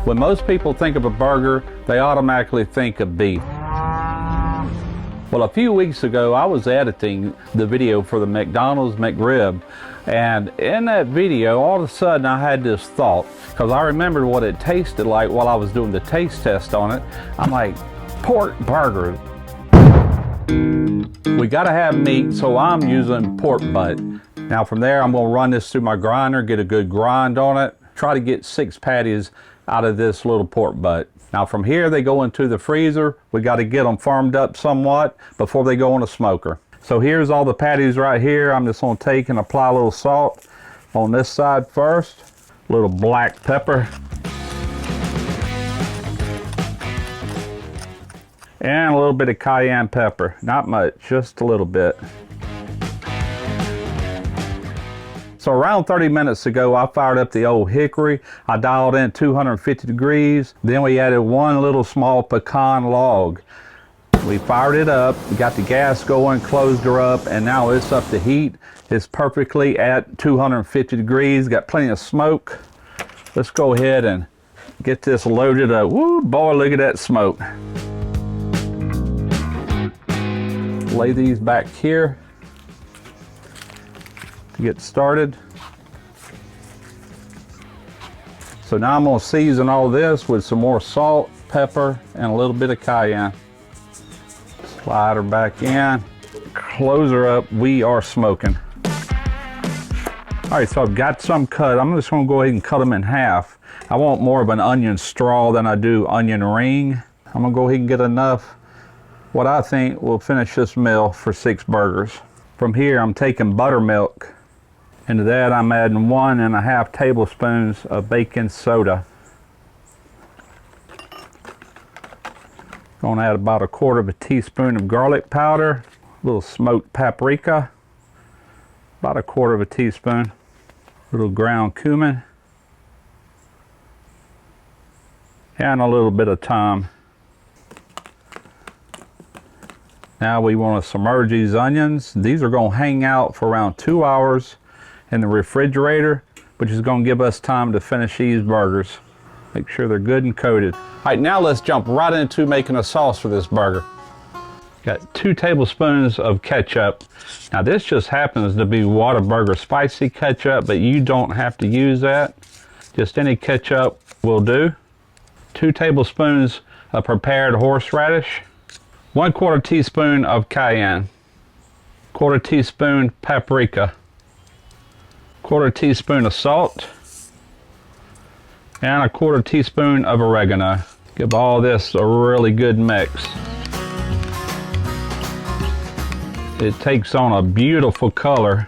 When most people think of a burger, they automatically think of beef. Well, a few weeks ago, I was editing the video for the McDonald's McRib, and in that video, all of a sudden I had this thought, because I remembered what it tasted like while I was doing the taste test on it. I'm like, pork burger. We gotta have meat, so I'm using pork butt. Now from there, I'm gonna run this through my grinder, get a good grind on it, try to get 6 patties out of this little pork butt. Now from here, they go into the freezer. We got to get them firmed up somewhat before they go in a smoker. So here's all the patties right here. I'm just going to take and apply a little salt on this side first. A little black pepper. And a little bit of cayenne pepper. Not much, just a little bit. So around 30 minutes ago, I fired up the old hickory. I dialed in 250 degrees. Then we added one little small pecan log. We fired it up, got the gas going, closed her up, and now it's up to heat. It's perfectly at 250 degrees, got plenty of smoke. Let's go ahead and get this loaded up. Woo, boy, look at that smoke. Lay these back here to get started. So now I'm going to season all this with some more salt, pepper, and a little bit of cayenne. Slide her back in, close her up. We are smoking. All right, so I've got some cut. I'm just going to go ahead and cut them in half. I want more of an onion straw than I do onion ring. I'm going to go ahead and get enough what I think will finish this meal for 6 burgers. From here, I'm taking buttermilk. Into that, I'm adding 1.5 tablespoons of baking soda. Going to add about 1/4 teaspoon of garlic powder, a little smoked paprika, about 1/4 teaspoon, a little ground cumin, and a little bit of thyme. Now we want to submerge these onions. These are going to hang out for around 2 hours in the refrigerator, which is going to give us time to finish these burgers. Make sure they're good and coated. All right, now let's jump right into making a sauce for this burger. Got 2 tablespoons of ketchup. Now this just happens to be Whataburger spicy ketchup, but you don't have to use that. Just any ketchup will do. 2 tablespoons of prepared horseradish. 1/4 teaspoon of cayenne. 1/4 teaspoon paprika. 1/4 teaspoon of salt, and 1/4 teaspoon of oregano. Give all this a really good mix. It takes on a beautiful color.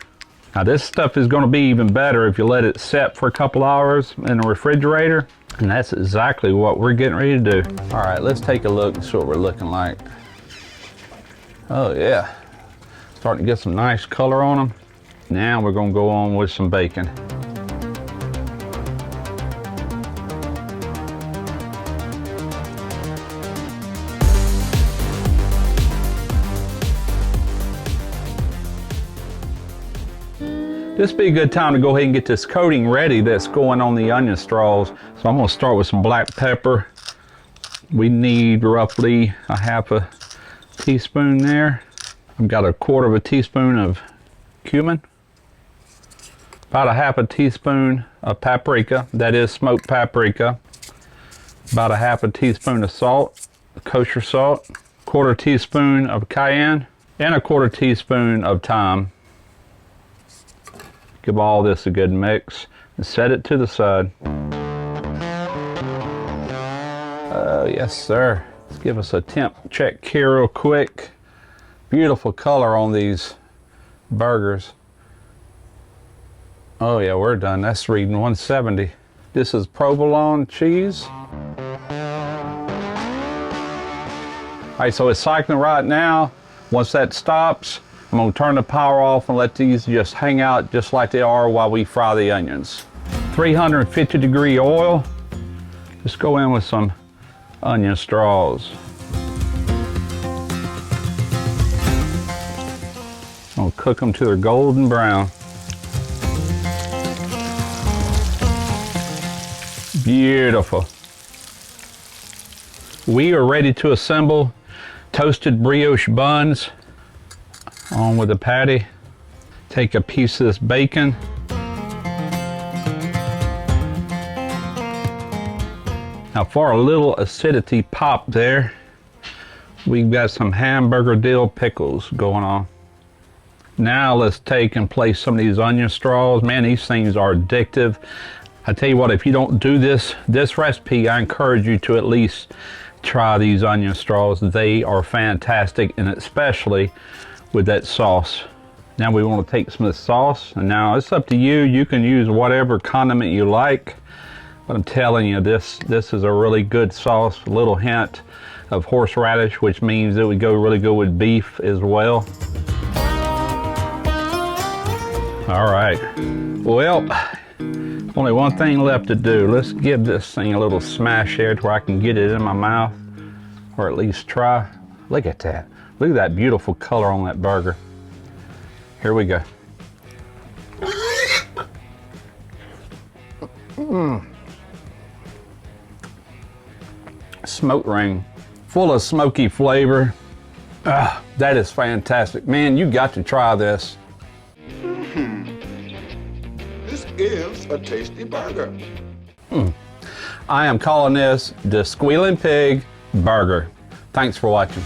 Now this stuff is going to be even better if you let it set for a couple hours in the refrigerator, and that's exactly what we're getting ready to do. All right, let's take a look and see what we're looking like. Oh yeah, starting to get some nice color on them. Now we're going to go on with some bacon. This would be a good time to go ahead and get this coating ready that's going on the onion straws. So I'm going to start with some black pepper. We need roughly 1/2 teaspoon there. I've got 1/4 teaspoon of cumin. About 1/2 teaspoon of paprika, that is smoked paprika. About 1/2 teaspoon of salt, kosher salt. 1/4 teaspoon of cayenne, and 1/4 teaspoon of thyme. Give all this a good mix and set it to the side. Yes sir. Let's give us a temp check here real quick. Beautiful color on these burgers. Oh yeah, we're done. That's reading 170. This is provolone cheese. All right, so it's cycling right now. Once that stops, I'm gonna turn the power off and let these just hang out just like they are while we fry the onions. 350 degree oil. Just go in with some onion straws. I'll cook them to their golden brown. Beautiful. We are ready to assemble toasted brioche buns on with the patty. Take a piece of this bacon. Now for a little acidity pop there, we've got some hamburger dill pickles going on. Now let's take and place some of these onion straws. Man, these things are addictive. I tell you what, if you don't do this recipe, I encourage you to at least try these onion straws. They are fantastic, and especially with that sauce. Now we want to take some of the sauce, and now it's up to you. You can use whatever condiment you like, but I'm telling you, this is a really good sauce. A little hint of horseradish, which means it would go really good with beef as well. All right, well, only one thing left to do. Let's give this thing a little smash here to where I can get it in my mouth, or at least try. Look at that. Look at that beautiful color on that burger. Here we go. Smoke ring, full of smoky flavor. That is fantastic. Man, you got to try this. This is a tasty burger. I am calling this the Squealing Pig Burger. Thanks for watching.